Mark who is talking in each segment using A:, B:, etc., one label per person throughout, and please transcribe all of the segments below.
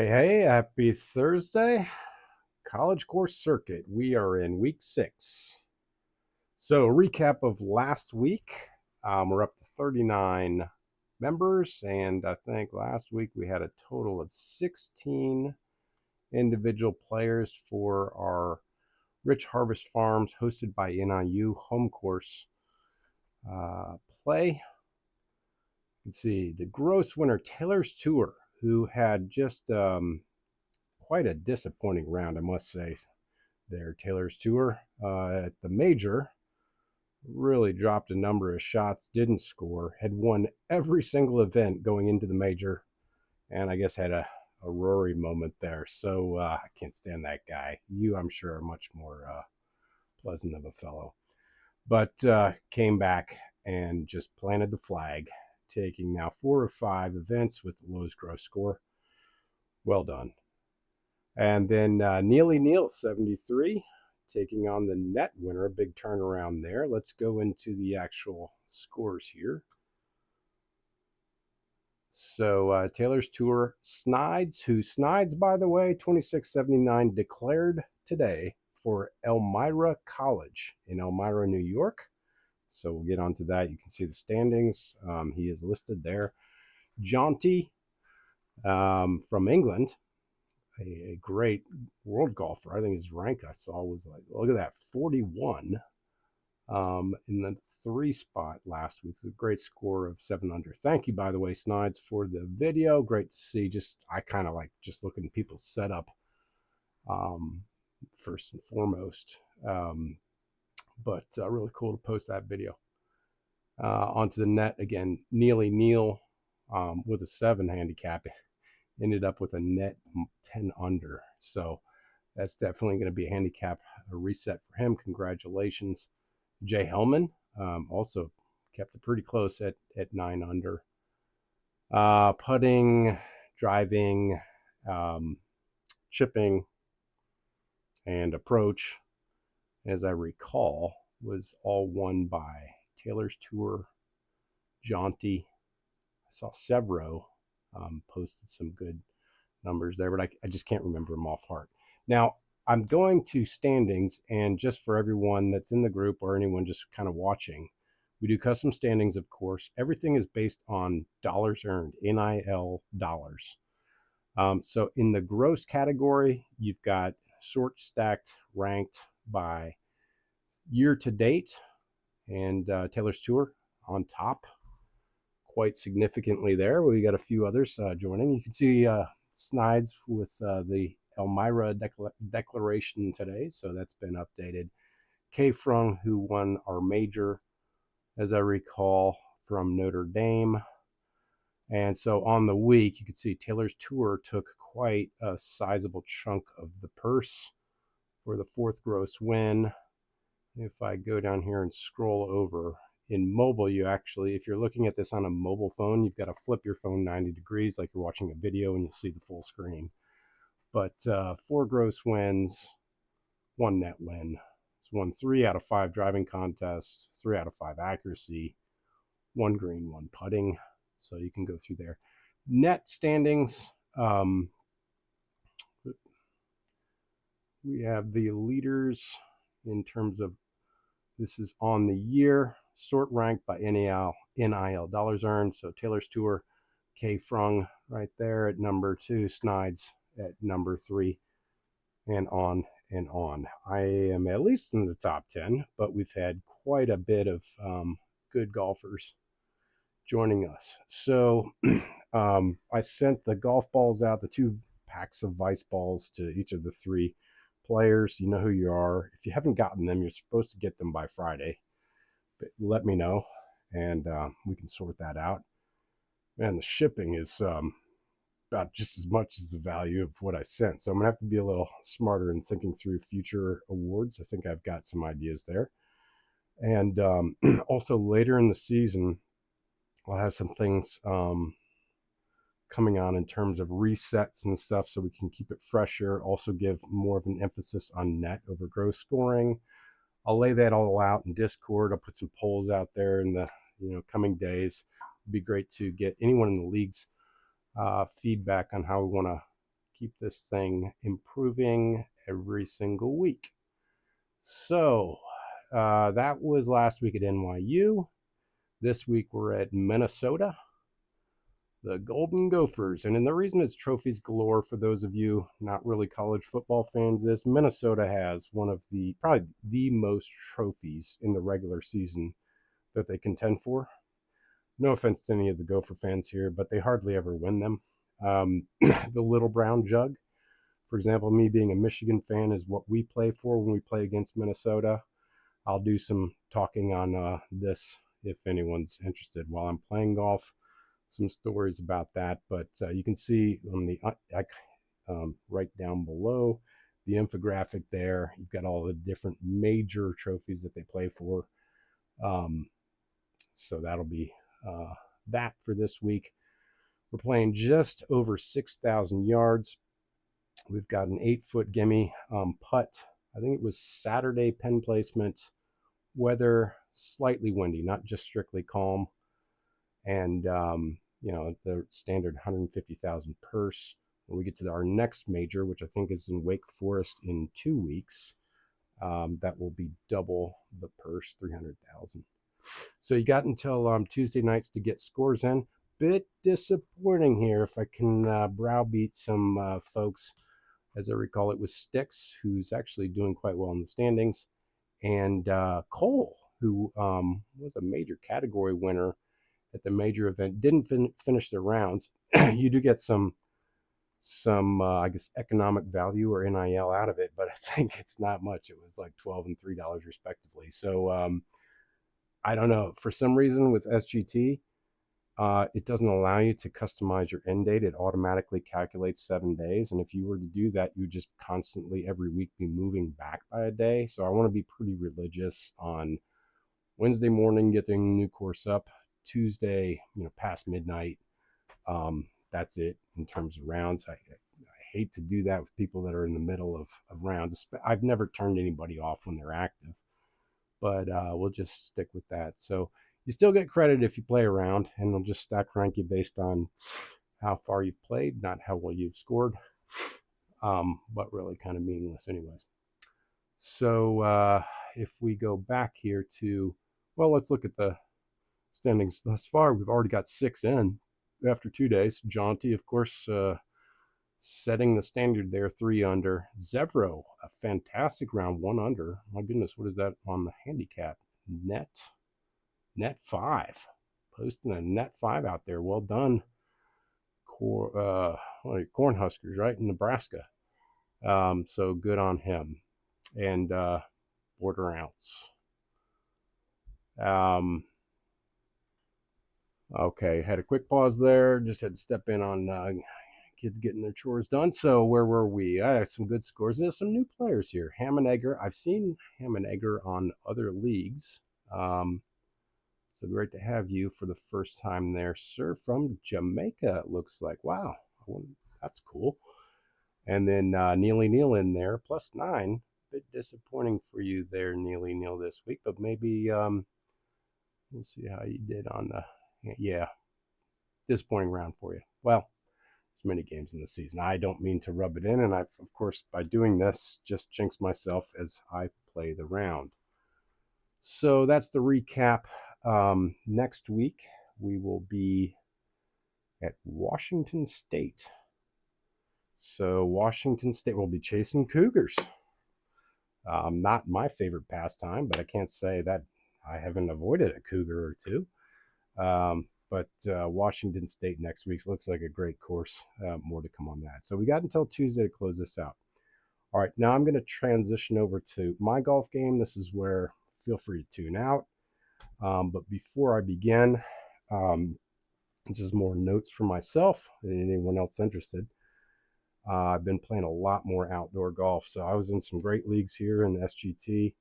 A: Hey, happy Thursday. College course circuit. We are in week 6. So, a recap of last week. We're up to 39 members, and I think last week we had a total of 16 individual players for our Rich Harvest Farms hosted by NIU home course play. You can see the gross winner, Taylor's Tour, who had just quite a disappointing round, I must say. There, Taylor's Tour at the major really dropped a number of shots, didn't score, had won every single event going into the major, and I guess had a Rory moment there. So I can't stand that guy. You, I'm sure, are much more pleasant of a fellow. But came back and just planted the flag, taking now 4 of 5 events with the lowest gross score. Well done. And then Neely Neal, 73, taking on the net winner. A big turnaround there. Let's go into the actual scores here. So Taylor's Tour, Snides, by the way, 2679, declared today for Elmira College in Elmira, New York. So we'll get onto that. You can see the standings. He is listed there. Jaunty from England, a great world golfer. I think his rank I saw was like, look at that, 41 in the 3 spot last week. It's a great score of 7 under. Thank you, by the way, Snides, for the video. Great to see. I kind of like just looking at people's setup first and foremost. But really cool to post that video. Onto the net again, Neely Neal with a 7 handicap ended up with a net 10 under. So that's definitely going to be a handicap reset for him. Congratulations. Jay Hellman also kept it pretty close at 9 under. Putting, driving, chipping, and approach, as I recall, was all won by Taylor's Tour, Jaunty. I saw Severo posted some good numbers there, but I just can't remember them off heart. Now, I'm going to standings, and just for everyone that's in the group or anyone just kind of watching, we do custom standings, of course. Everything is based on dollars earned, NIL dollars. So in the gross category, you've got sort, stacked, ranked by year to date, and Taylor's Tour on top quite significantly there. We got a few others joining. You can see Snides with the Elmira declaration today, so that's been updated. K. Frung, who won our major, as I recall, from Notre Dame. And so on the week, you can see Taylor's Tour took quite a sizable chunk of the purse for the 4th gross win. If I go down here and scroll over, in mobile, you actually, if you're looking at this on a mobile phone, you've got to flip your phone 90 degrees like you're watching a video, and you'll see the full screen. But 4 gross wins, 1 net win. It's won 3 out of 5 driving contests, 3 out of 5 accuracy, 1 green, 1 putting. So you can go through there. Net standings. We have the leaders in terms of, this is on the year, sort ranked by NIL dollars earned. So Taylor's Tour, K. Frung right there at number 2, Snides at number 3, and on and on. I am at least in the top 10, but we've had quite a bit of good golfers joining us. So I sent the golf balls out, the 2 packs of Vice balls, to each of the 3 players. You know who you are. If you haven't gotten them, you're supposed to get them by Friday. But let me know, and we can sort that out. Man, the shipping is about just as much as the value of what I sent. So I'm going to have to be a little smarter in thinking through future awards. I think I've got some ideas there. And also later in the season, I'll have some things coming on in terms of resets and stuff, so we can keep it fresher. Also give more of an emphasis on net over gross scoring. I'll lay that all out in Discord. I'll put some polls out there in the coming days. It'd be great to get anyone in the league's feedback on how we want to keep this thing improving every single week. So that was last week at NYU. This week we're at Minnesota, the Golden Gophers. And the reason it's trophies galore for those of you not really college football fans is Minnesota has one of the probably the most trophies in the regular season that they contend for. No offense to any of the Gopher fans here, but they hardly ever win them. The Little Brown Jug, for example, me being a Michigan fan, is what we play for when we play against Minnesota. I'll do some talking on this if anyone's interested while I'm playing golf. Some stories about that, but you can see on the right down below the infographic there. You've got all the different major trophies that they play for. So that'll be that for this week. We're playing just over 6,000 yards. We've got an 8-foot gimme putt. I think it was Saturday pen placement. Weather slightly windy, not just strictly calm. And, the standard 150,000 purse. When we get to our next major, which I think is in Wake Forest in 2 weeks, that will be double the purse, 300,000. So you got until Tuesday nights to get scores in. Bit disappointing here, if I can browbeat some folks. As I recall, it was Sticks, who's actually doing quite well in the standings, and Cole, who was a major category winner at the major event, didn't finish their rounds. You do get some I guess economic value or NIL out of it, but I think it's not much. It was like $12 and $3 respectively. So I don't know. For some reason with SGT, it doesn't allow you to customize your end date. It automatically calculates 7 days. And if you were to do that, you would just constantly every week be moving back by a day. So I want to be pretty religious on Wednesday morning, get the new course up. Tuesday, past midnight. That's it in terms of rounds. I hate to do that with people that are in the middle of rounds. I've never turned anybody off when they're active, but we'll just stick with that. So you still get credit if you play around, and they'll just stack rank you based on how far you've played, not how well you've scored, but really kind of meaningless anyways. So if we go back here to, let's look at the standings thus far. We've already got 6 in after 2 days. Jaunty, of course, setting the standard there, 3 under. Zevro, a fantastic round, 1 under. My goodness, what is that on the handicap? Net 5. Posting a net 5 out there. Well done. Cornhuskers, right, in Nebraska. So good on him. And border ounce. Okay, had a quick pause there. Just had to step in on kids getting their chores done. So where were we? I had some good scores. There's some new players here. Hammonegger. I've seen Hammonegger on other leagues. So great to have you for the first time there, sir, from Jamaica, it looks like. Wow, that's cool. And then Neely Neal in there, +9. Bit disappointing for you there, Neely Neal, this week, but maybe we'll see how you did on the. Yeah, disappointing round for you. Well, there's many games in the season. I don't mean to rub it in, and I, of course, by doing this, just jinx myself as I play the round. So that's the recap. Next week, we will be at Washington State. So Washington State will be chasing Cougars. Not my favorite pastime, but I can't say that I haven't avoided a Cougar or two. But Washington State next week looks like a great course. More to come on that. So we got until Tuesday to close this out. All right, now I'm going to transition over to my golf game. This is where feel free to tune out. But before I begin, just more notes for myself and anyone else interested. I've been playing a lot more outdoor golf. So I was in some great leagues here in SGT.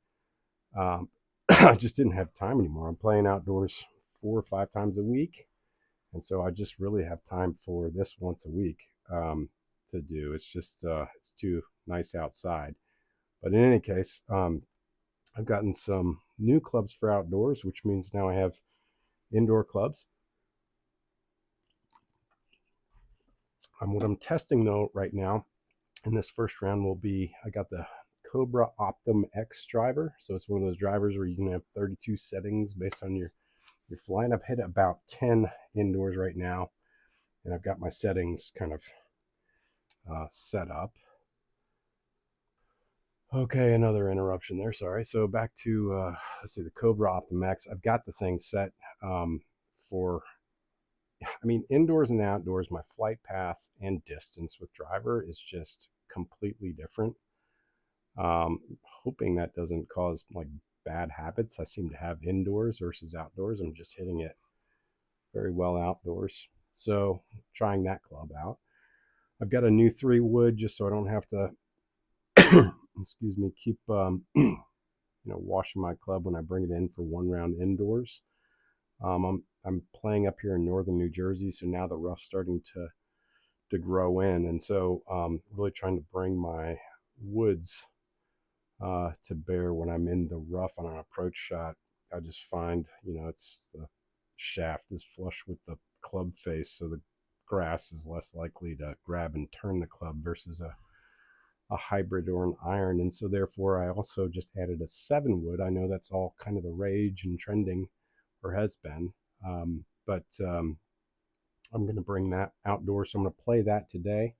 A: I just didn't have time anymore. I'm playing outdoors 4 or 5 times a week. And so I just really have time for this once a week to do. It's just, it's too nice outside. But in any case, I've gotten some new clubs for outdoors, which means now I have indoor clubs. What I'm testing though right now in this first round will be, I got the Cobra Optum X driver. So it's one of those drivers where you can have 32 settings based on your flying. I've hit about 10 indoors right now, and I've got my settings kind of set up. Okay, another interruption there. Sorry. So back to let's see, the Cobra Optum X. I've got the thing set for. I mean, indoors and outdoors, my flight path and distance with driver is just completely different. Hoping that doesn't cause like bad habits I seem to have indoors versus outdoors. I'm just hitting it very well outdoors. So trying that club out. I've got a new 3-wood just so I don't have to excuse me, keep washing my club when I bring it in for one round indoors. I'm playing up here in northern New Jersey, so now the rough's starting to grow in, and so really trying to bring my woods to bear when I'm in the rough on an approach shot. I just find, it's the shaft is flush with the club face, so the grass is less likely to grab and turn the club versus a hybrid or an iron. And so therefore I also just added a 7-wood. I know that's all kind of the rage and trending, or has been, but I'm going to bring that outdoors. So I'm going to play that today.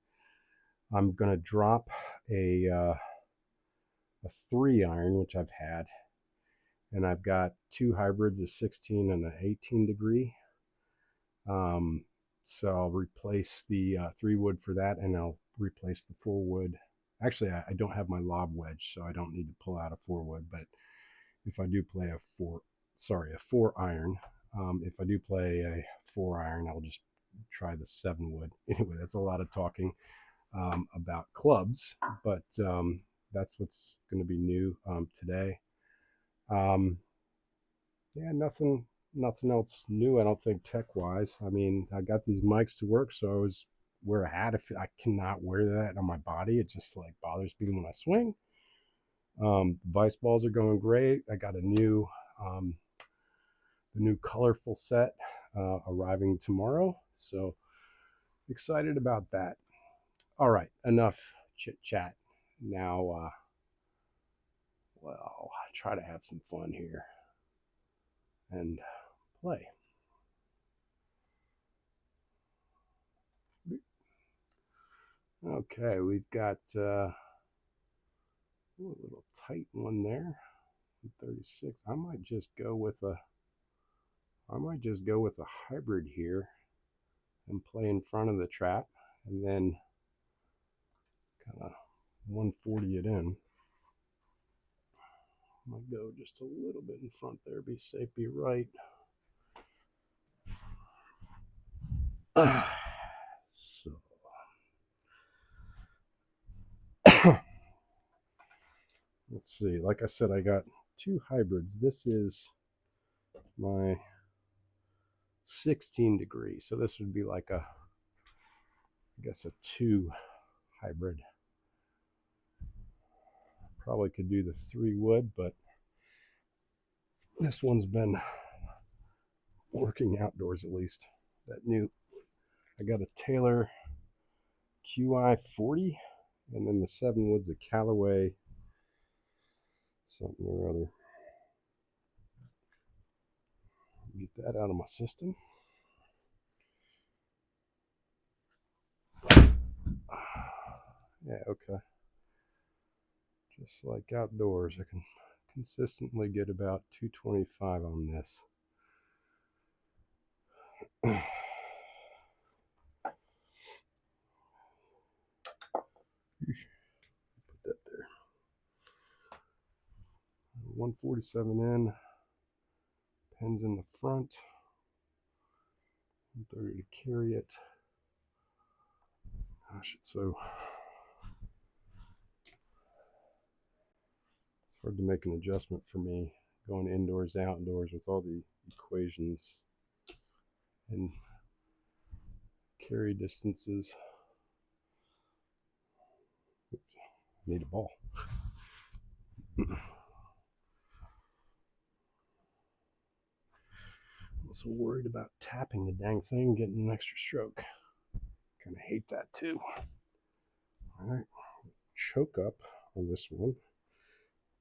A: I'm going to drop a 3-iron, which I've had, and I've got 2 hybrids, a 16 and an 18 degree. So I'll replace the 3-wood for that, and I'll replace the 4-wood. Actually, I don't have my lob wedge, so I don't need to pull out a 4-wood. But if I do play a 4-iron, if I do play a 4-iron, I'll just try the 7-wood. Anyway, that's a lot of talking about clubs, but that's what's going to be new today. Yeah, nothing else new, I don't think, tech wise. I mean, I got these mics to work, so I always wear a hat. If I cannot wear that on my body, it just like bothers me when I swing. Vice balls are going great. I got the new colorful set arriving tomorrow, so excited about that. All right, enough chit chat. Now, well, try to have some fun here and play. Okay, we've got a little tight one there, 36. I might just go with a hybrid here and play in front of the trap, and then kind of 140 it in. Might go just a little bit in front there, be safe, be right. So let's see. Like I said, I got 2 hybrids. This is my 16 degree. So this would be like I guess a 2 hybrid. Probably could do the 3-wood, but this one's been working outdoors at least. I got a Taylor QI 40, and then the 7-wood's a Callaway something or other. Get that out of my system. Yeah, okay. Just like outdoors, I can consistently get about 225 on this. Put that there. 147 in, pins in the front, 130 to carry it. Gosh, it's hard to make an adjustment for me going indoors, outdoors with all the equations and carry distances. Oops, need a ball. I'm also worried about tapping the dang thing, getting an extra stroke. Kind of hate that too. All right, choke up on this one.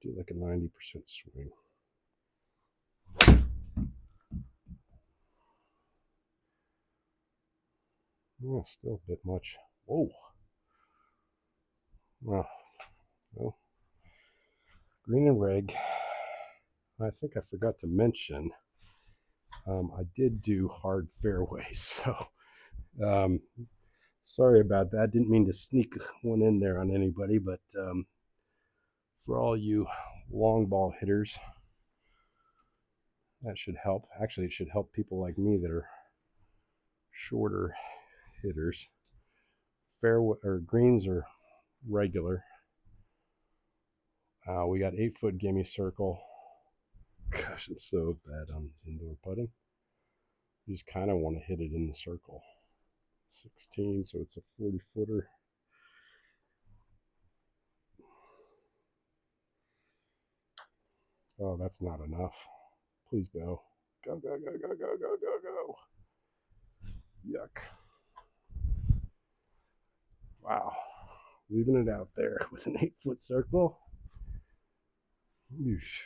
A: Do like a 90% swing. Oh, still a bit much. Whoa. Well, green and reg. I think I forgot to mention, I did do hard fairways, so sorry about that. Didn't mean to sneak one in there on anybody, but for all you long ball hitters, that should help. Actually, it should help people like me that are shorter hitters. Fairway or greens are regular. We got 8-foot gimme circle. Gosh, I'm so bad on indoor putting. You just kind of want to hit it in the circle. 16, so it's a 40-footer. Oh, that's not enough. Please go. Go, go, go, go, go, go, go, go. Yuck. Wow. Leaving it out there with an 8-foot circle. Eesh.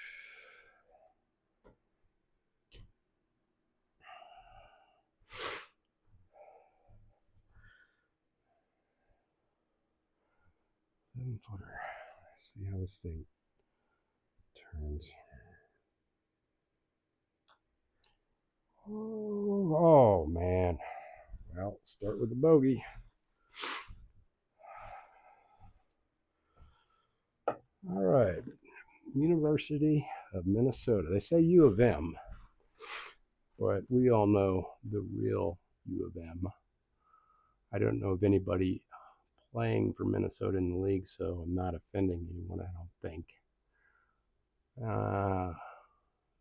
A: Footer. See how this thing turns. Oh man. Well, start with the bogey. All right. University of Minnesota. They say U of M, but we all know the real U of M. I don't know of anybody playing for Minnesota in the league, so I'm not offending anyone, I don't think.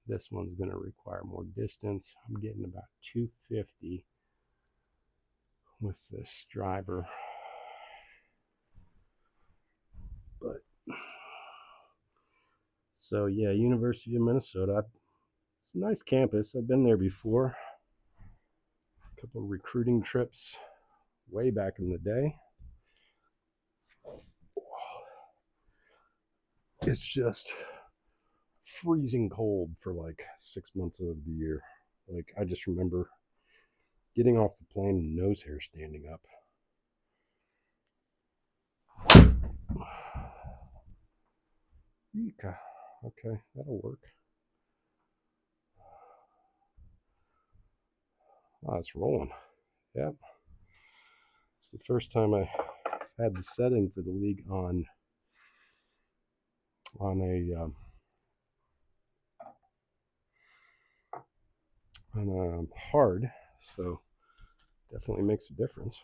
A: This one's going to require more distance. I'm getting about 250 with this driver. But so yeah, University of Minnesota. It's a nice campus. I've been there before. A couple of recruiting trips way back in the day. It's just freezing cold for like 6 months of the year. Like I just remember getting off the plane, nose hair standing up. Okay, that'll work. Oh, it's rolling. Yep. It's the first time I had the setting for the league on a hard, so definitely makes a difference.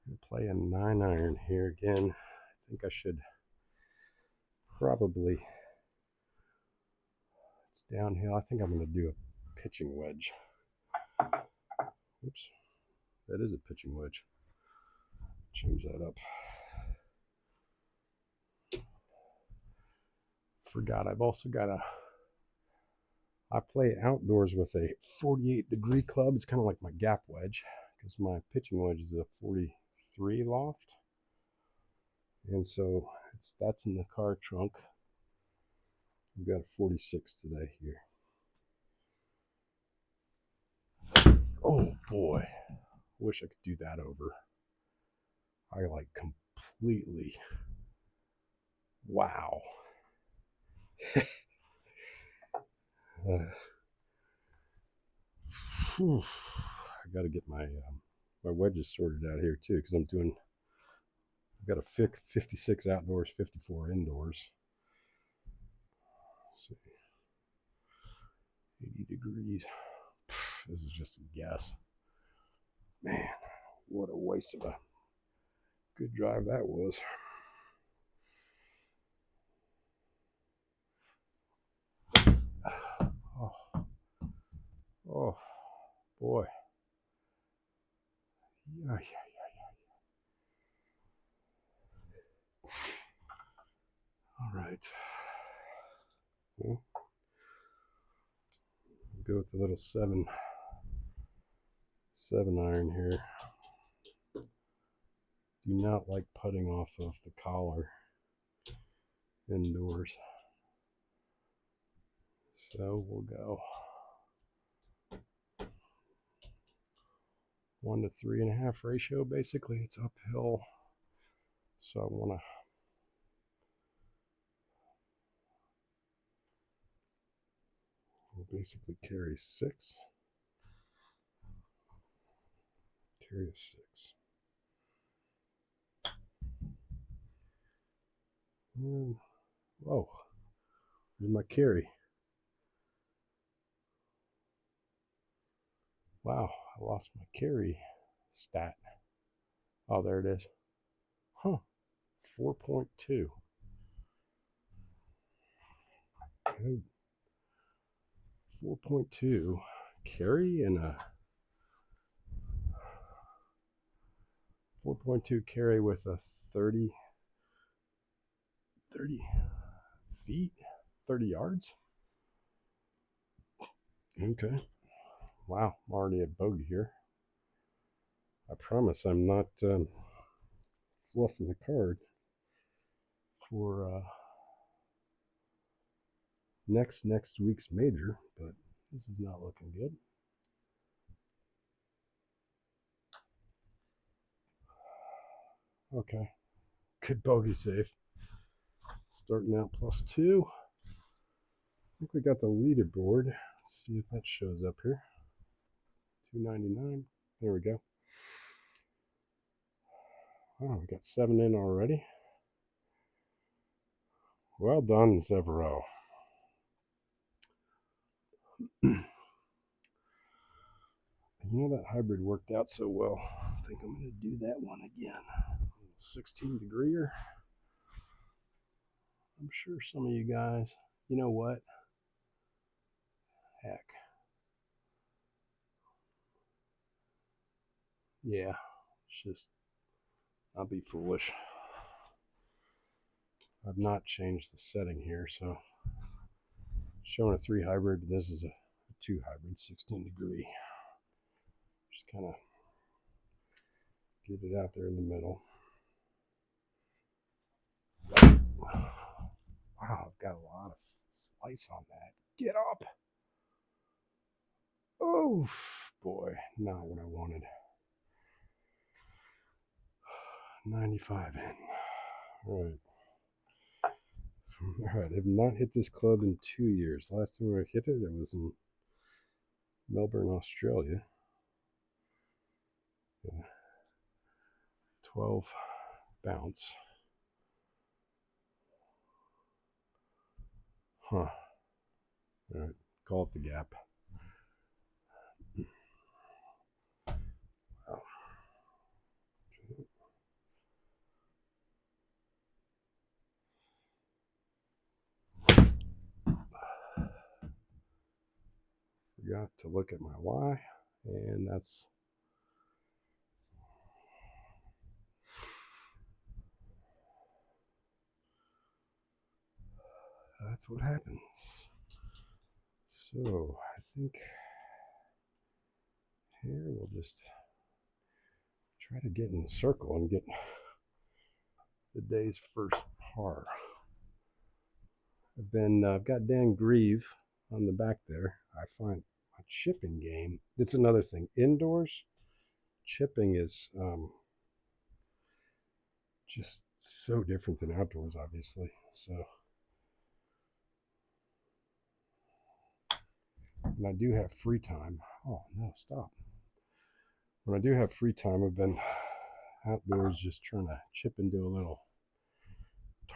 A: I'm gonna play a 9-iron here again. I think I should probably. It's downhill. I think I'm going to do a pitching wedge. Oops, that is a pitching wedge. Change that up. Forgot I've also got I play outdoors with a 48-degree club. It's kind of like my gap wedge because my pitching wedge is a 43 loft. And so that's in the car trunk. We've got a 46 today here. Oh boy, wish I could do that over. I like completely, wow. I got to get my wedges sorted out here too because I've got a 56 outdoors, 54 indoors. Let's see, 80 degrees. This is just a guess. Man, what a waste of a good drive that was. Oh boy. Yeah. All right. Well, go with the little 7 7-iron here. Do not like putting off of the collar indoors. So we'll go 1 to 3.5 ratio. Basically, it's uphill. So I want to basically carry 6. Carry a 6. And, whoa, where's my carry? Wow, I lost my carry stat. Oh, there it is. Huh, 4.2. Good. 4.2 carry and a 4.2 carry with a 30 feet, 30 yards. Okay. Wow, I'm already at bogey here. I promise I'm not fluffing the card for next week's major, but this is not looking good. Okay, good bogey save. Starting out +2. I think we got the leaderboard. Let's see if that shows up here. 299. There we go. Oh, we got 7 in already. Well done, Severo. You know, that hybrid worked out so well. I think I'm going to do that one again. 16 degreer. I'm sure some of you guys, you know what? Heck. Yeah, it's just, I'll be foolish. I've not changed the setting here, so showing a 3 hybrid, but this is a 2 hybrid, 16 degree. Just kind of get it out there in the middle. Wow, I've got a lot of slice on that. Get up. Oh, boy, not what I wanted. 95 in. All right. All right, I have not hit this club in 2 years. Last time I hit it, it was in Melbourne, Australia. 12 bounce. Huh. All right, call it the gap. Wow. Forgot to look at my Y, and that's what happens. So I think here we'll just try to get in the circle and get the day's first par. I've got Dan Grieve on the back there. I find my chipping game. It's another thing. Indoors, chipping is just so different than outdoors, obviously. So when I do have free time, oh no, stop. When I do have free time, I've been outdoors just trying to chip into a little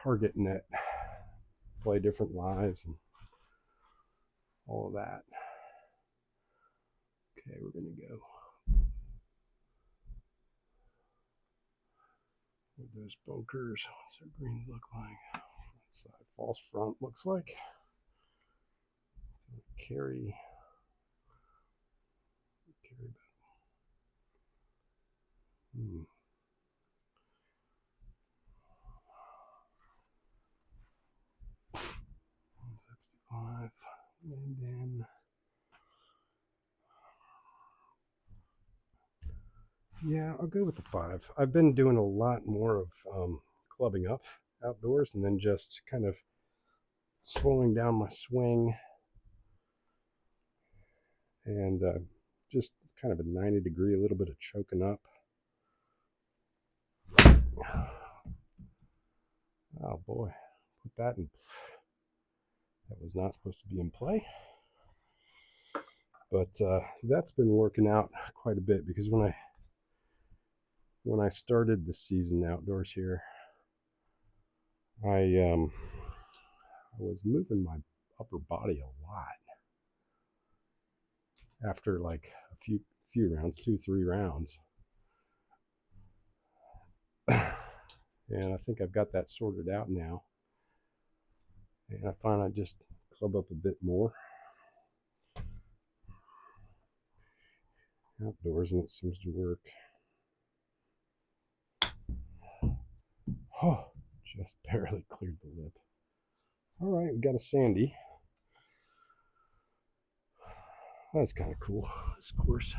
A: target net, play different lies and all of that. Okay, we're gonna go with those bunkers. What's our greens look like? Front side, false front looks like. Carry back. 165, and then Yeah, I'll go with the 5. I've been doing a lot more of clubbing up outdoors and then just kind of slowing down my swing and just kind of a 90-degree, a little bit of choking up. Oh boy, put that in. That was not supposed to be in play. But that's been working out quite a bit because when I started the season outdoors here, I was moving my upper body a lot after like a few rounds, 2-3 rounds, and I think I've got that sorted out now. And I find I just club up a bit more outdoors, and it seems to work. Oh, just barely cleared the lip. All right, we got a Sandy. That's kind of cool. This course,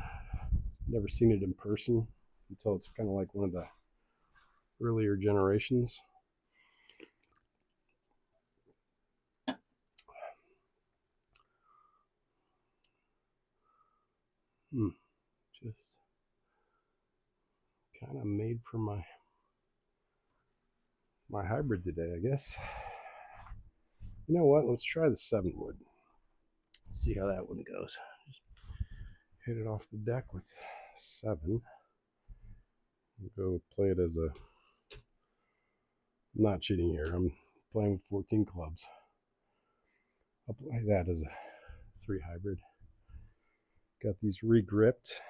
A: never seen it in person until it's kind of like one of the earlier generations. Just kind of made for my hybrid today, I guess. You know what? Let's try the 7 wood. See how that one goes. Just hit it off the deck with 7. Go play it as a. I'm not cheating here. I'm playing with 14 clubs. I'll play that as a 3 hybrid. Got these re-gripped.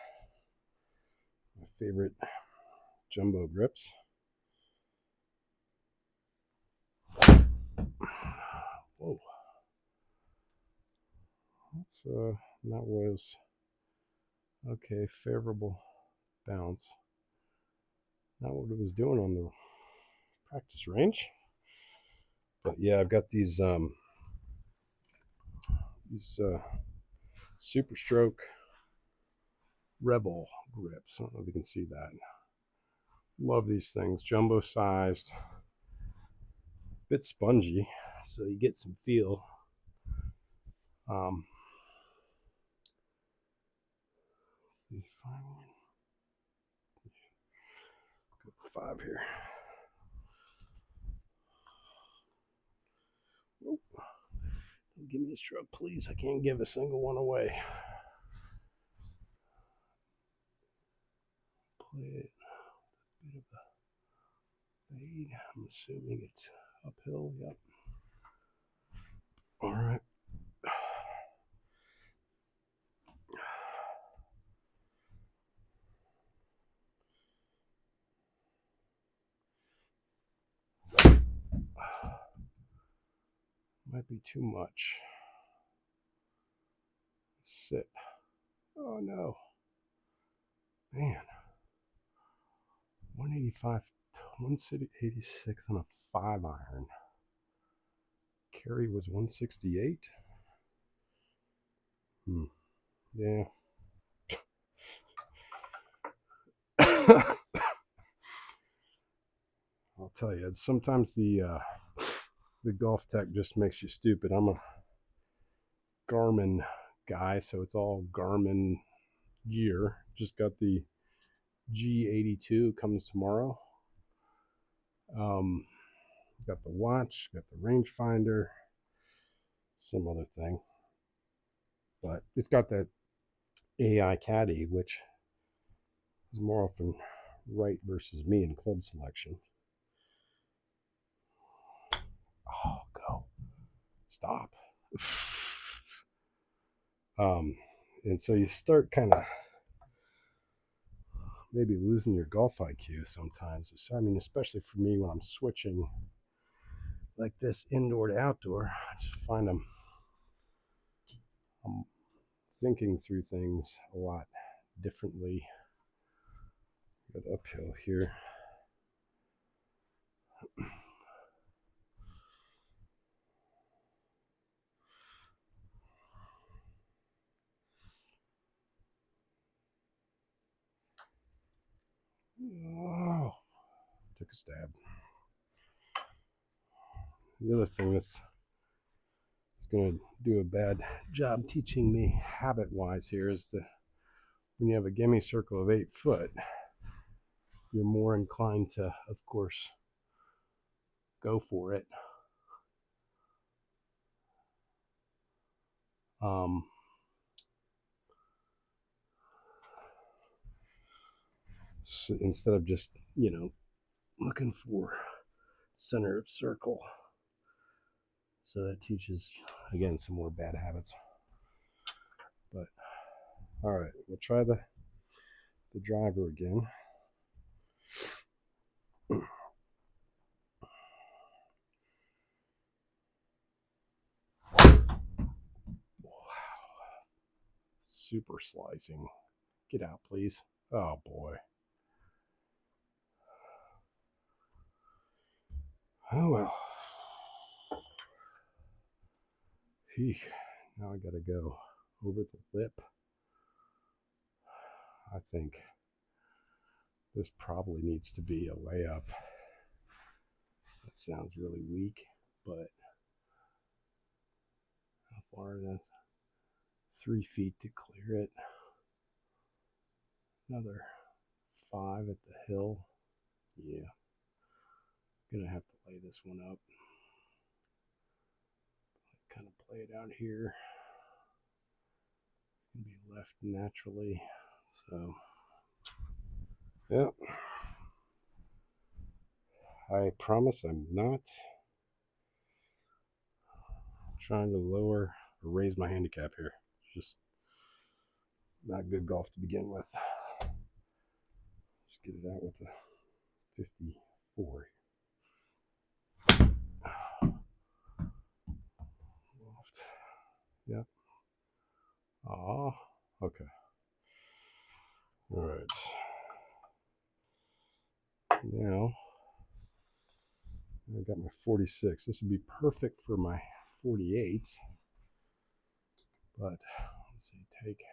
A: My favorite jumbo grips. Whoa. That's that was okay, favorable bounce. Not what it was doing on the practice range. But yeah, I've got these Super Stroke Rebel grips. I don't know if you can see that. Love these things, jumbo sized, bit spongy, so you get some feel. Let's see, 5 here. Oh, give me a stroke, please. I can't give a single one away. Play it. Bit of a fade. I'm assuming it's uphill. Yep. All right. Might be too much. Sit. Oh no. Man. 185, 186 on a 5 iron. Carry was 168. Yeah. I'll tell you, sometimes the golf tech just makes you stupid. I'm a Garmin guy, so it's all Garmin gear. Just got the G82, comes tomorrow. Got the watch, got the rangefinder, some other thing, but it's got that AI caddy, which is more often right versus me in club selection. Oh, go. Stop. And so you start kind of maybe losing your golf IQ sometimes. So, I mean, especially for me when I'm switching like this indoor to outdoor, I just find I'm thinking through things a lot differently. Get uphill here. Oh, took a stab. The other thing that's going to do a bad job teaching me habit-wise here is when you have a gimme circle of 8 foot, you're more inclined to, of course, go for it. So instead of just, looking for center of circle. So that teaches, again, some more bad habits. But, all right, we'll try the driver again. Super slicing. Get out, please. Oh, boy. Oh, well. Now I got to go over the lip. I think this probably needs to be a layup. That sounds really weak, but how far? That's 3 feet to clear it. Another 5 at the hill. Yeah. Gonna have to lay this one up. Kind of play it out here. It's gonna be left naturally. So, yep. I promise I'm not trying to lower or raise my handicap here. Just not good golf to begin with. Just get it out with a 54. Left. Yep. Okay. All right. Now I got my 46. This would be perfect for my 48. But let's see, take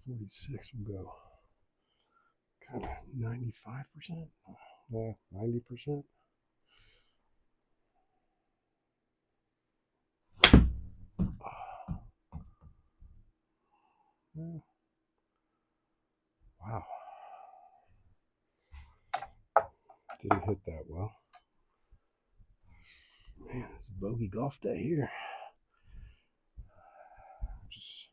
A: 46 will go kind of 95%. Yeah, 90%. Yeah. Wow. Didn't hit that well. Man, it's a bogey golf day here. Just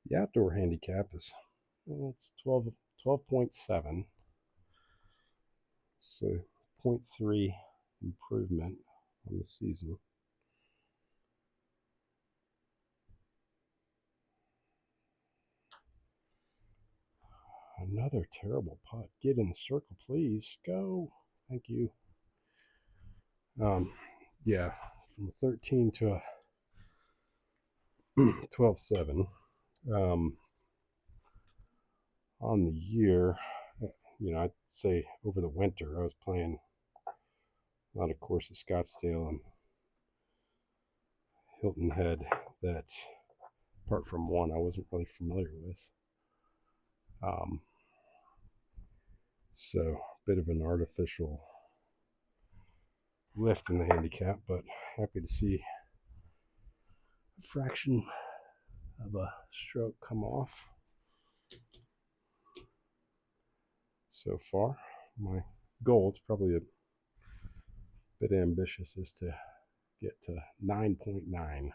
A: the outdoor handicap is it's 12.7. So 0.3 improvement on the season. Another terrible putt. Get in the circle, please. Go. Thank you. Yeah, from 13 to a 12.7. On the year, I'd say over the winter, I was playing a lot of course at Scottsdale and Hilton Head that, apart from one, I wasn't really familiar with. So a bit of an artificial lift in the handicap, but happy to see a fraction of a stroke come off. So far, my goal, it's probably a bit ambitious, is to get to 9.9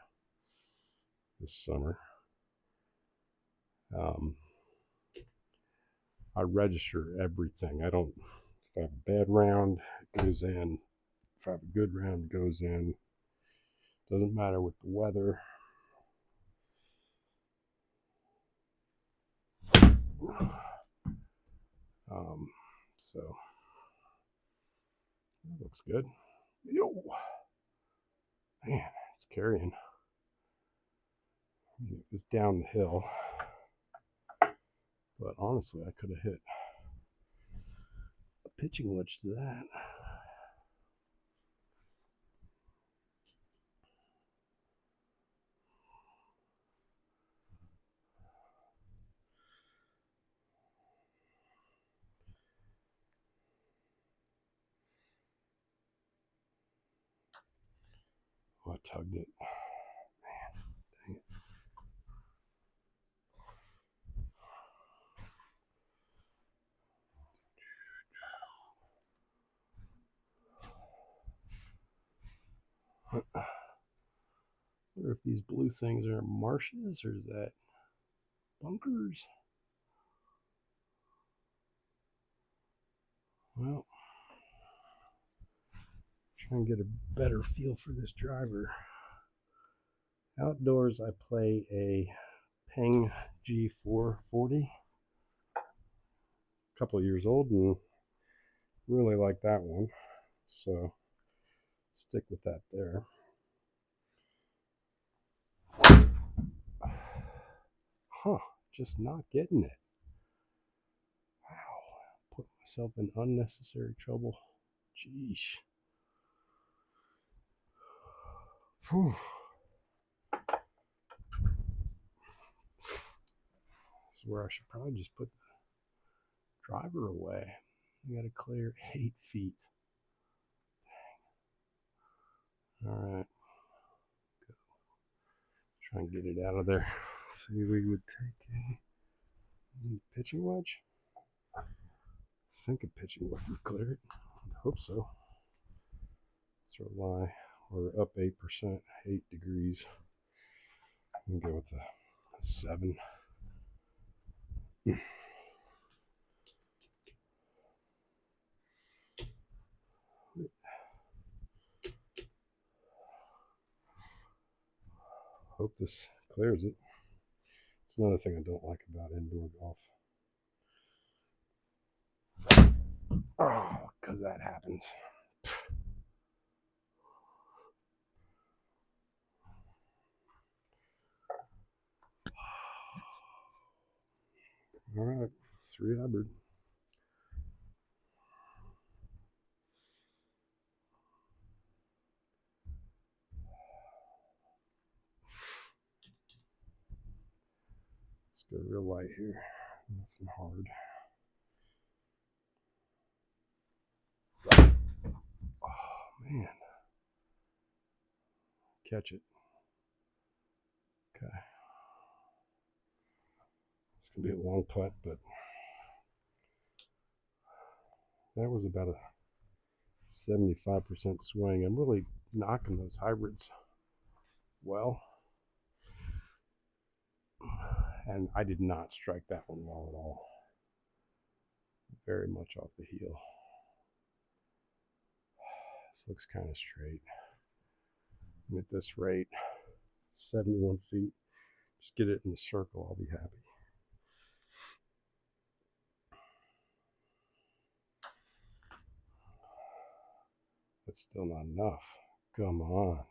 A: this summer. I register everything. I don't, if I have a bad round, it goes in. If I have a good round, it goes in. Doesn't matter with the weather. So that looks good. Yo, man, it's carrying. It was down the hill, but honestly, I could have hit a pitching wedge to that. Oh, I tugged it. Man, dang it. I wonder if these blue things are marshes or is that bunkers? Well, try and get a better feel for this driver. Outdoors, I play a Peng G440. A couple of years old and really like that one. So stick with that there. Huh, just not getting it. Wow, put myself in unnecessary trouble. Jeez. Whew. This is where I should probably just put the driver away. I gotta clear 8 feet. Dang. Alright. Go. Try and get it out of there. See, we would take a pitching wedge. I think a pitching wedge would clear it. I hope so. Let's rely. We're up 8%, 8 degrees. I'm gonna go with a 7. Hope this clears it. It's another thing I don't like about indoor golf. Oh, because that happens. All right, 3 Hubbard. Let's go real light here. Nothing hard. Oh, man. Catch it. Okay. It's going to be a long putt, but that was about a 75% swing. I'm really knocking those hybrids well. And I did not strike that one well at all. Very much off the heel. This looks kind of straight. And at this rate, 71 feet. Just get it in the circle, I'll be happy. That's still not enough. Come on.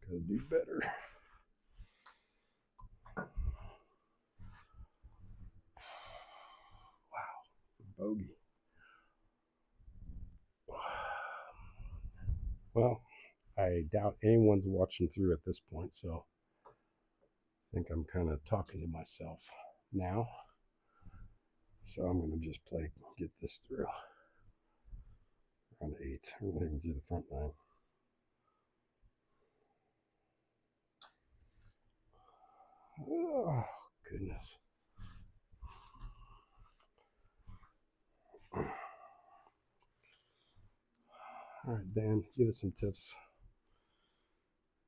A: Gotta do better. Wow. Bogey. Well, I doubt anyone's watching through at this point, so I think I'm kind of talking to myself now. So I'm going to just get this through. Around 8. I'm not even through the front 9. Oh, goodness. All right, Dan, give us some tips.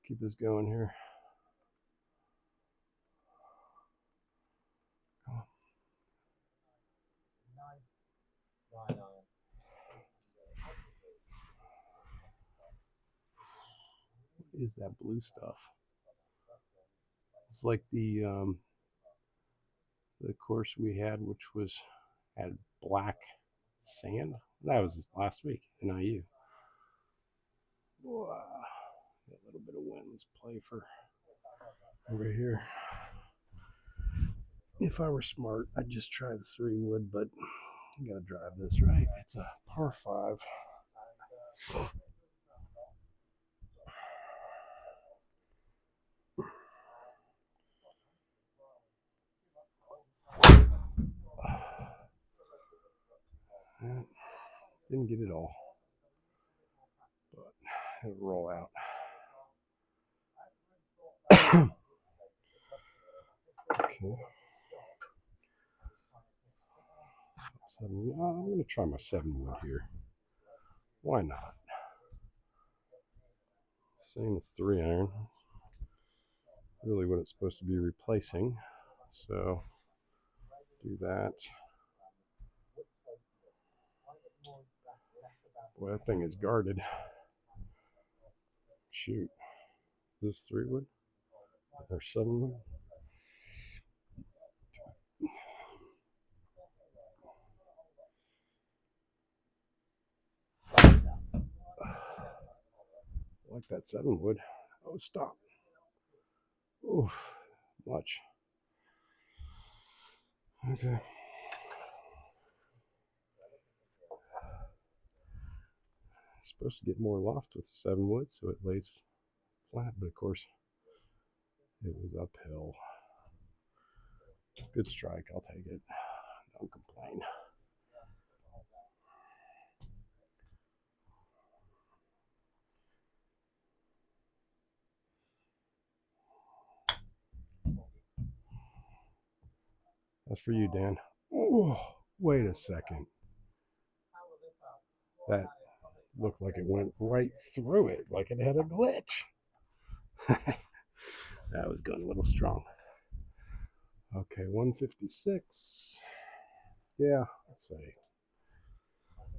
A: Keep us going here. Come on. What is that blue stuff? It's like the course we had, which had black sand. That was last week in IU. Wow. A little bit of wind. Let's play for over here. If I were smart, I'd just try the 3 wood, but You gotta drive this right. It's a par 5. Didn't get it all, but it'll roll out. Okay. I'm going to try my 7-wood here. Why not? Same as 3-iron. Really what it's supposed to be replacing. So do that. Boy, that thing is guarded. Shoot. Is this 3-wood? Or 7-wood? I like that 7-wood. Oh, stop. Oof. Much. Okay. It's supposed to get more loft with 7-wood, so it lays flat, but of course it was uphill. Good strike, I'll take it. Don't complain. That's for you, Dan. Oh, wait a second. That looked like it went right through it, like it had a glitch. That was going a little strong. Okay, 156. Yeah, let's say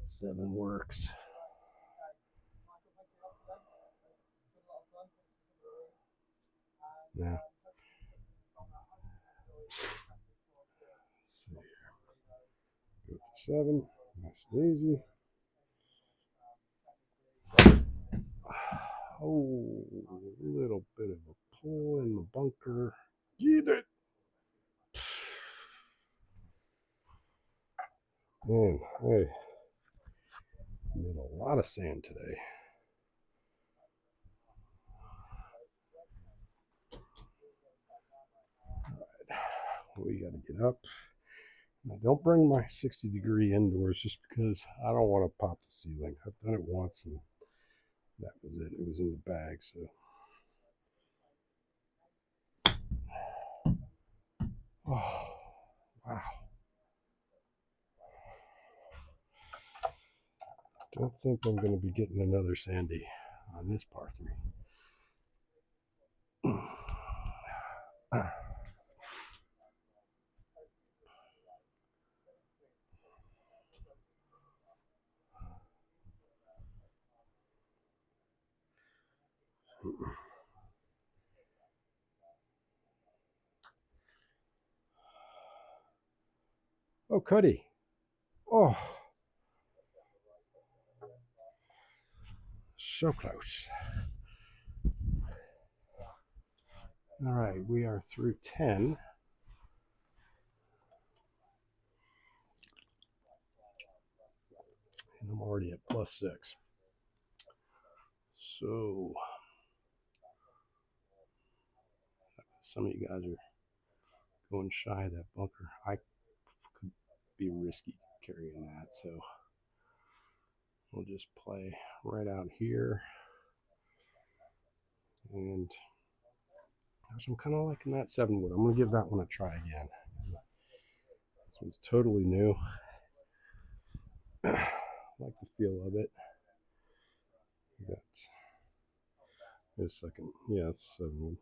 A: 7 works. Yeah. Let's see here. Go with the 7. Nice and easy. Oh, a little bit of a pull in the bunker. Get it! Man, I made a lot of sand today. All right, we got to get up. Now, don't bring my 60-degree indoors just because I don't want to pop the ceiling. I've done it once and that was it. It was in the bag, so. Oh, wow. Don't think I'm going to be getting another sandy on this par 3. Oh, Cuddy. Oh, so close. All right, we are through 10. And I'm already at +6. So, some of you guys are going shy of that bunker. I could be risky carrying that, so we'll just play right out here. And I'm kind of liking that 7-wood. I'm going to give that one a try again. This one's totally new. I like the feel of it. We got, wait a second. Yeah, it's 7-wood.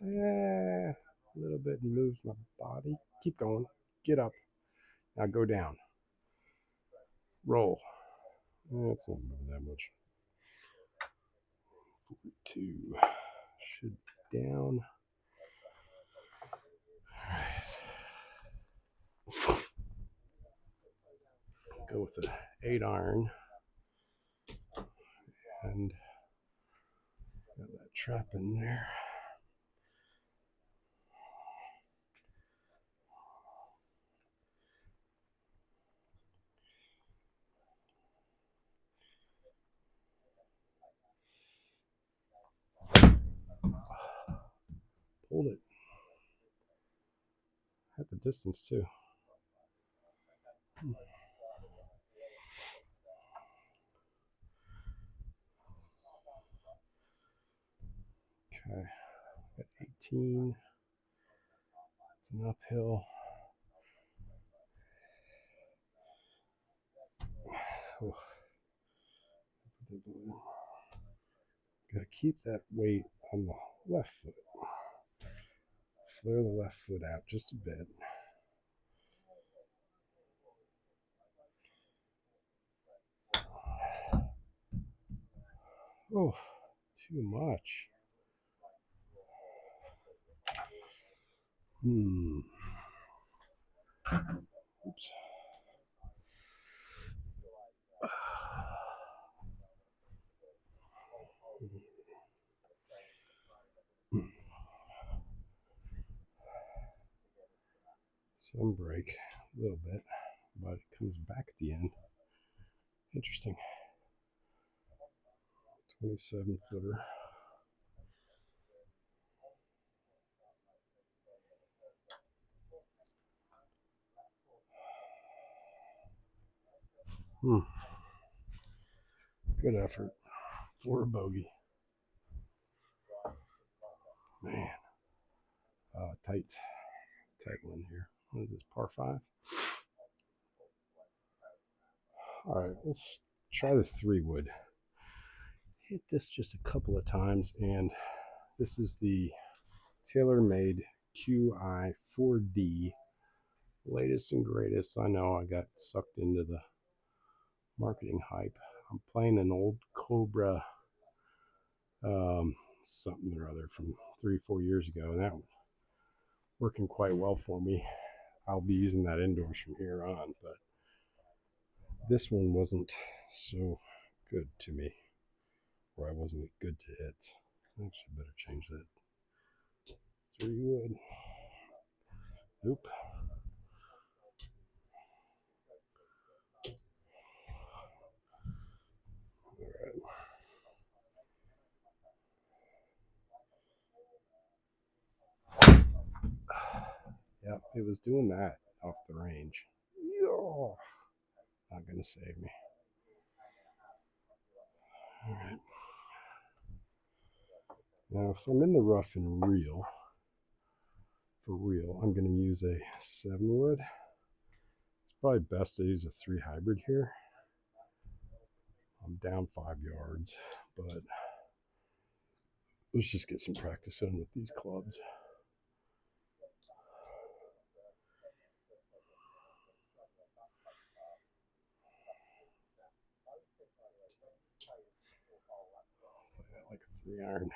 A: A little bit moves my body. Keep going. Get up. Now go down. Roll. It's not moving that much. 42. Should be down. All right. Go with the 8-iron. And got that trap in there. Pulled it. At the distance too. Okay, got 18. It's an uphill. Oh. Gotta keep that weight on the left foot. Flare the left foot out just a bit. Oh, too much. Oops. Some break a little bit, but it comes back at the end. Interesting. 27 footer. Good effort for a bogey. Man, tight one here. What is this, par 5? All right, let's try the 3-wood. Hit this just a couple of times, and this is the TaylorMade QI 4D, latest and greatest. I know I got sucked into the marketing hype. I'm playing an old Cobra something or other from 3-4 years ago, and that working quite well for me. I'll be using that indoors from here on, but this one wasn't so good to me, or I wasn't good to hit. Actually, better change that. 3-wood. Nope. All right. Yeah, it was doing that off the range. Oh, not gonna save me. All right. Now, if I'm in the rough and for real, I'm gonna use a 7-wood. It's probably best to use a 3 hybrid here. I'm down 5 yards, but let's just get some practice in with these clubs. Play that like a 3-iron.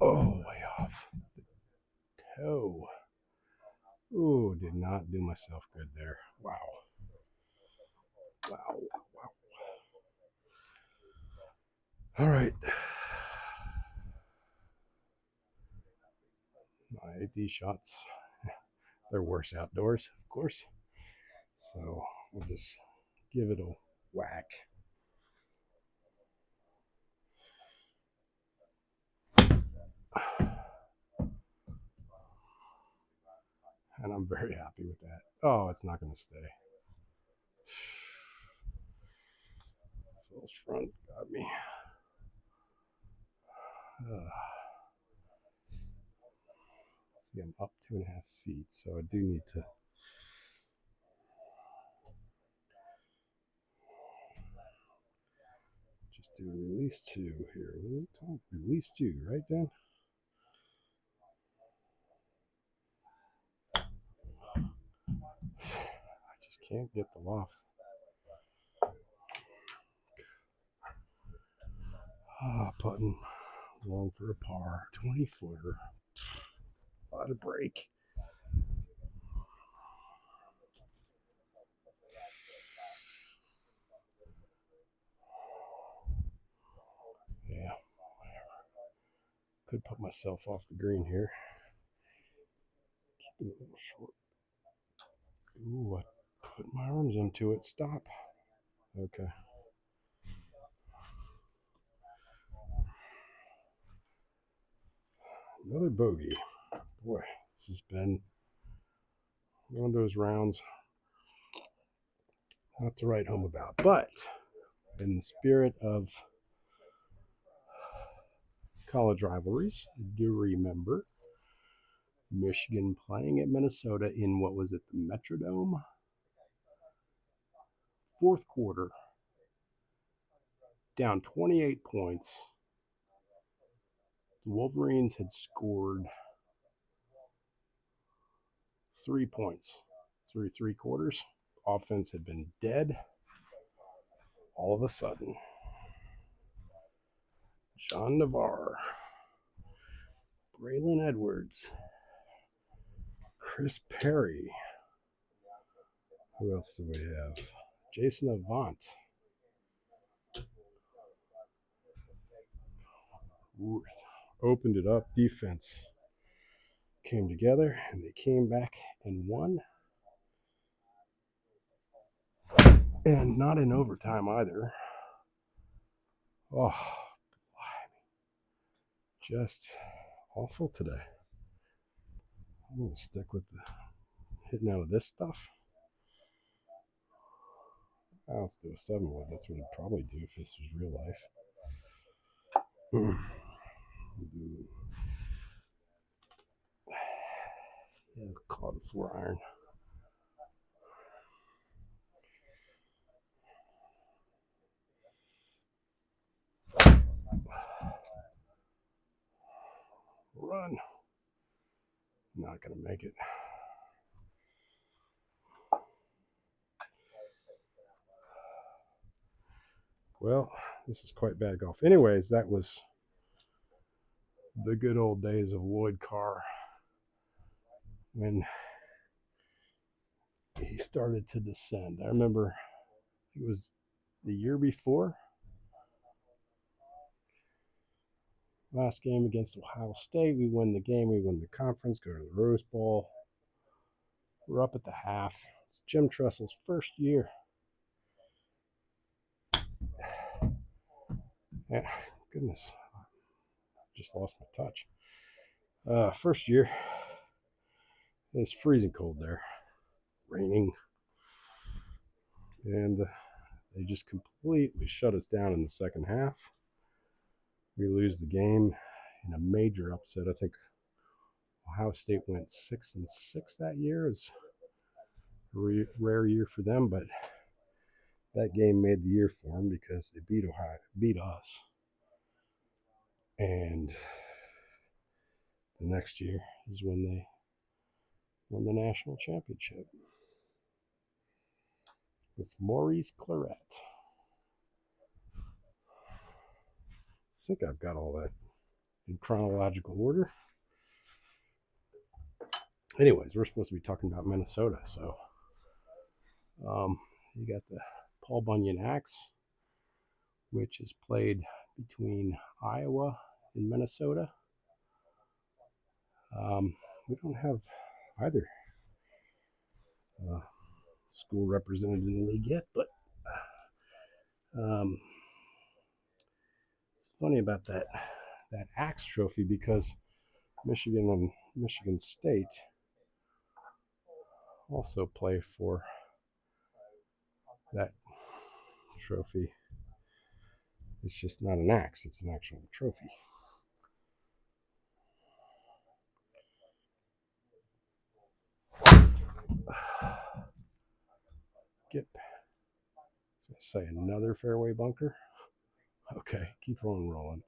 A: Oh, way off the toe. Ooh, did not do myself good there. Wow. All right. My AD shots, they're worse outdoors, of course. So we'll just give it a whack. And I'm very happy with that. Oh, it's not going to stay. False front got me. See, I'm up 2.5 feet, so I do need to just do release 2 here. What is it called? Release 2, right, Dan? I just can't get the loft. Putting long for a par, 20-footer. A lot of break. Could put myself off the green here. Keep it a little short. Ooh, I put my arms into it. Stop. Okay. Another bogey. Boy, this has been one of those rounds not to write home about. But in the spirit of college rivalries, I do remember Michigan playing at Minnesota in what was it, the Metrodome? Fourth quarter, down 28 points. The Wolverines had scored 3 points through 3 quarters. Offense had been dead. All of a sudden, John Navarre, Braylon Edwards, Chris Perry. Who else do we have? Jason Avant. Opened it up. Defense came together, and they came back and won. And not in overtime either. Oh, just awful today. I'm going to stick with the hitting out of this stuff. Let's do a 7-wood. That's what I'd probably do if this was real life. Yeah, call it a 4-iron. Run. Not going to make it. Well, this is quite bad golf. Anyways, that was the good old days of Lloyd Carr when he started to descend. I remember it was the year before. Last game against Ohio State, we win the game, we win the conference, go to the Rose Bowl. We're up at the half. It's Jim Tressel's first year. Yeah, goodness, just lost my touch. First year, it's freezing cold there, raining, and they just completely shut us down in the second half. We lose the game in a major upset. I think Ohio State went 6-6 that year. It's a rare year for them, but that game made the year for them because they beat us. And the next year is when they won the national championship with Maurice Claret. I think I've got all that in chronological order. Anyways, we're supposed to be talking about Minnesota, so you got the Paul Bunyan Axe, which is played between Iowa and Minnesota. We don't have either school represented in the league yet, but it's funny about that Axe trophy because Michigan and Michigan State also play for that trophy. It's just not an axe, it's an actual trophy. Get, so say another fairway bunker. Okay, keep on rolling.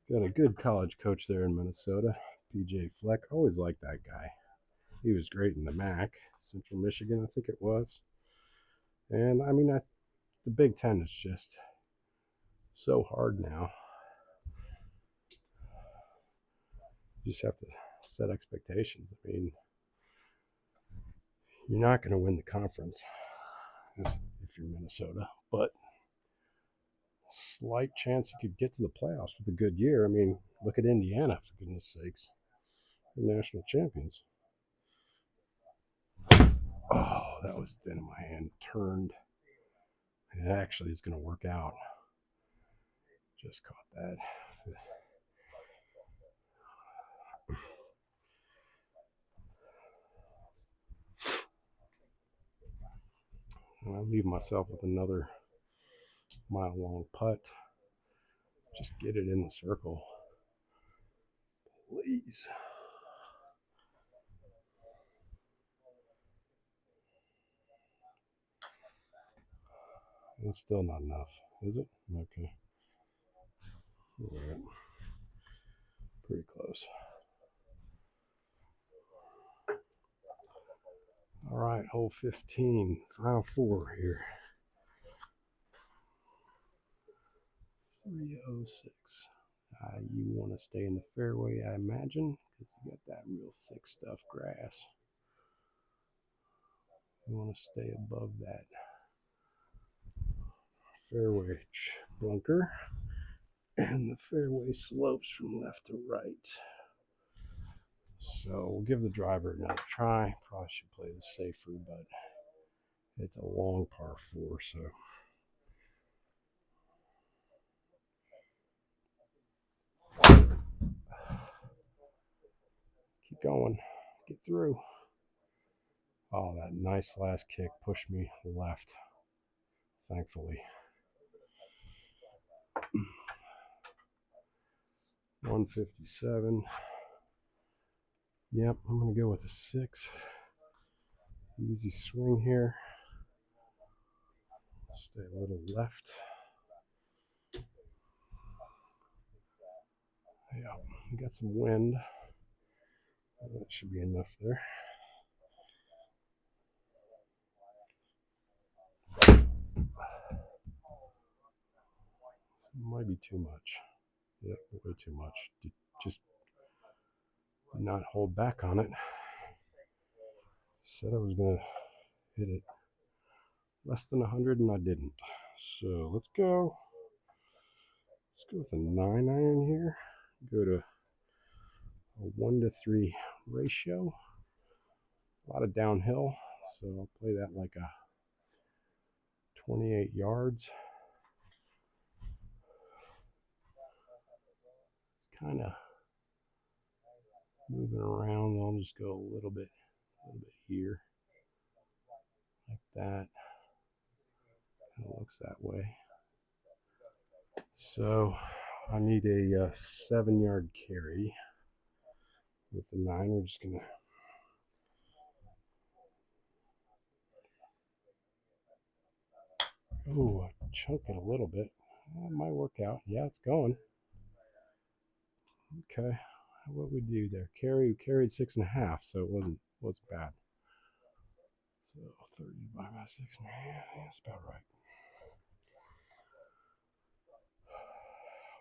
A: Got a good college coach there in Minnesota, PJ Fleck. Always liked that guy. He was great in the MAC, Central Michigan, I think it was. And I mean, the Big Ten is just so hard now. You just have to set expectations. I mean, you're not going to win the conference if you're Minnesota, but slight chance you could get to the playoffs with a good year. I mean, look at Indiana, for goodness sakes. They're national champions. Oh, that was thin in my hand. Turned. And it actually is going to work out. Just caught that. And I leave myself with another mile-long putt. Just get it in the circle. Please. It's still not enough, is it? Okay. All right. Pretty close. All right, hole 15, final four here. 306. You want to stay in the fairway, I imagine, because you got that real thick stuff grass. You want to stay above that fairway bunker, and the fairway slopes from left to right. So we'll give the driver another try. Probably should play this safer, but it's a long par 4, so keep going, get through. Oh, that nice last kick pushed me left, thankfully. 157. Yep, I'm going to go with a 6. Easy swing here. Stay a little left. Yeah, we got some wind. That should be enough there. Might be too much. Yep, way too much. Just did not hold back on it. Said I was going to hit it less than 100, and I didn't. So let's go. Let's go with a 9 iron here. Go to a 1-to-3 ratio. A lot of downhill, so I'll play that like a 28 yards. It's kind of moving around. I'll just go a little bit here, like that. Kind of looks that way. So I need a 7-yard carry with the 9. We're just gonna chunk it a little bit. That might work out. Yeah, it's going. Okay, what we do there? We carried 6.5, so it wasn't bad. So 30 by 6.5. That's about right.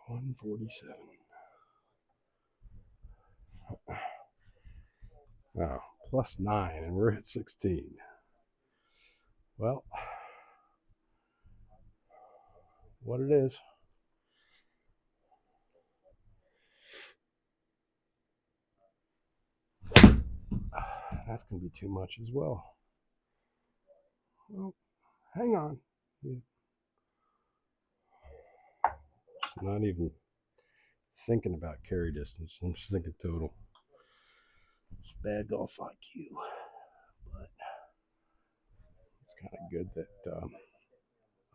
A: 147. Oh, plus 9, and we're at 16. Well, what it is. That's going to be too much as well. Well, hang on. Just not even thinking about carry distance. I'm just thinking total. It's bad golf IQ. But it's kind of good that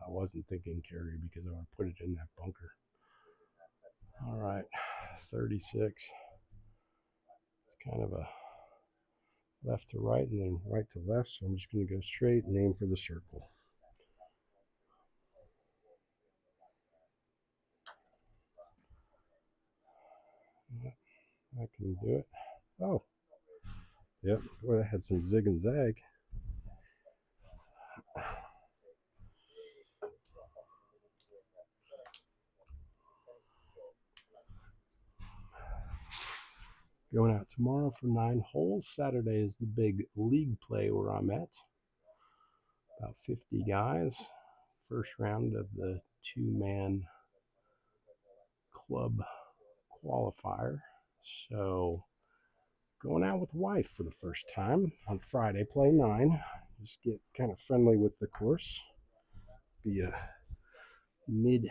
A: I wasn't thinking carry, because I would put it in that bunker. All right, 36. It's kind of a left to right and then right to left, so I'm just going to go straight and aim for the circle. I can do it. Oh, yep. Boy, that had some zig and zag. Going out tomorrow for 9 holes. Saturday is the big league play where I'm at. About 50 guys. First round of the 2-man club qualifier. So going out with the wife for the first time on Friday, play 9. Just get kind of friendly with the course. Be a mid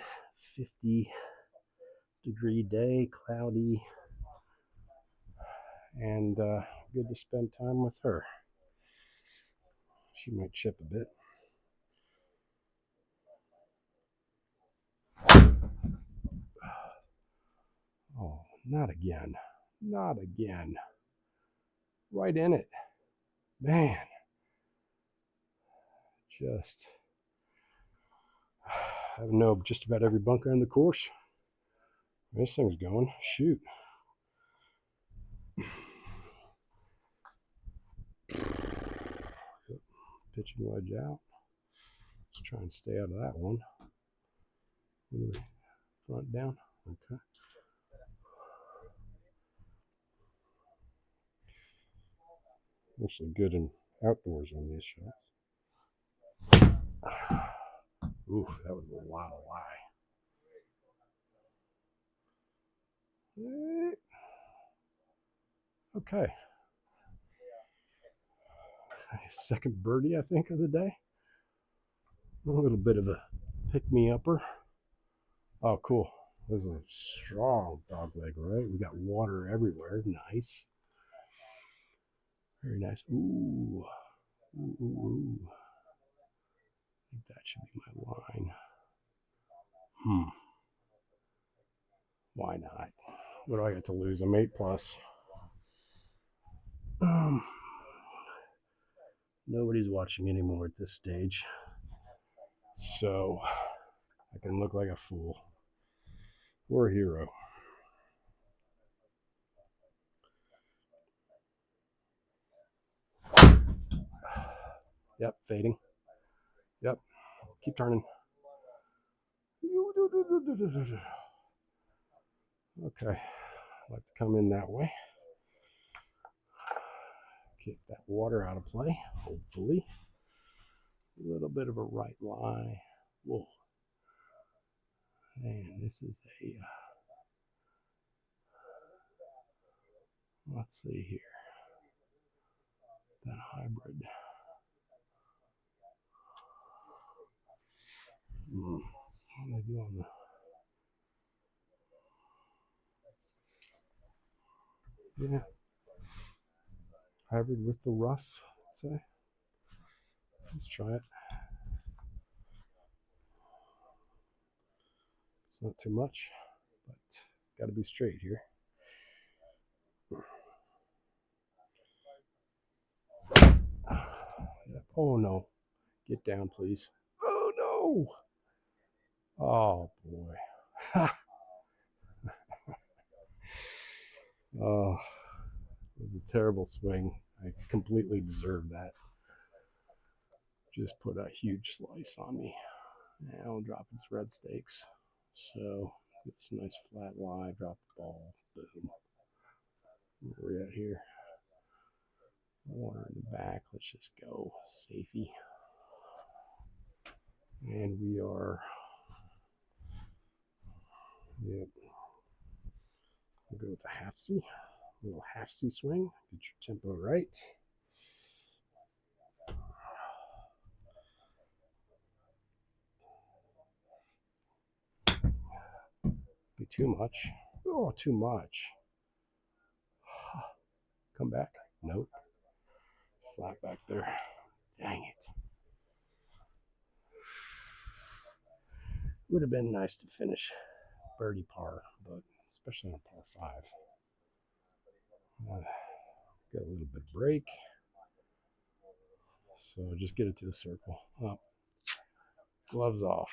A: 50-degree day, cloudy, and good to spend time with her. She might chip a bit. Oh, not again. Not again. Right in it. Man. Just, I know just about every bunker in the course. This thing's going. Shoot. Pitching wedge out. Let's try and stay out of that one. Front down. Okay. Actually good in outdoors on these shots. Oof, that was a lot of lie. Okay. Second birdie, I think, of the day. A little bit of a pick-me-upper. Oh, cool. This is a strong dog leg, right? We got water everywhere. Nice. Very nice. Ooh. Ooh, ooh, ooh. I think that should be my line. Why not? What do I got to lose? I'm 8 plus. Nobody's watching anymore at this stage. So I can look like a fool. Or a hero. Yep, fading. Yep, keep turning. Okay, I'd like to come in that way. Get that water out of play, hopefully. A little bit of a right lie. Whoa. And this is a, let's see here. That hybrid. What do I do on the... Yeah. Hybrid with the rough, let's say. Let's try it. It's not too much, but got to be straight here. Oh no. Get down, please. Oh no. Oh boy. Oh, it was a terrible swing. I completely deserved that. Just put a huge slice on me. Now I'll drop its red stakes. So get this nice flat lie, drop the ball, boom. Where are we at here? Water in the back. Let's just go safety. And we are, yep. We'll go with the half C. A little half C swing. Get your tempo right. Be too much. Oh, too much. Come back. Nope. Flat back there. Dang it. Would have been nice to finish birdie par, but especially on par 5. Got a little bit of break. So just get it to the circle. Up. Gloves off.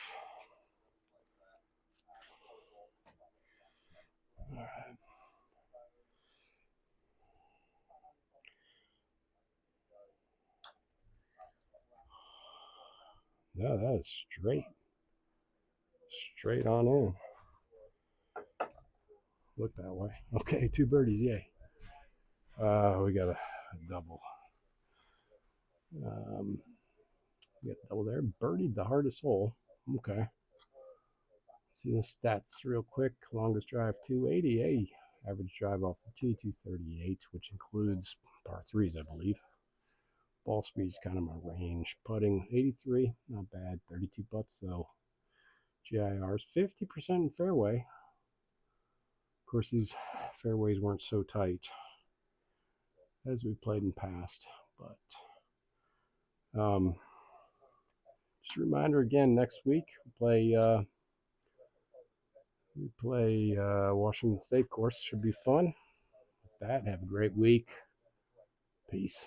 A: All right. No, that is straight. Straight on in. Look that way. Okay, 2 birdies, yay. We got a double. We got a double there. Birdied the hardest hole. Okay. See the stats real quick. Longest drive 280. Hey, average drive off the tee 238, which includes par threes, I believe. Ball speed is kind of my range. Putting 83, not bad. 32 putts though. GIRs 50% in fairway. Of course, these fairways weren't so tight as we played in past, but just a reminder again. Next week we play Washington State course. Should be fun. With that, have a great week. Peace.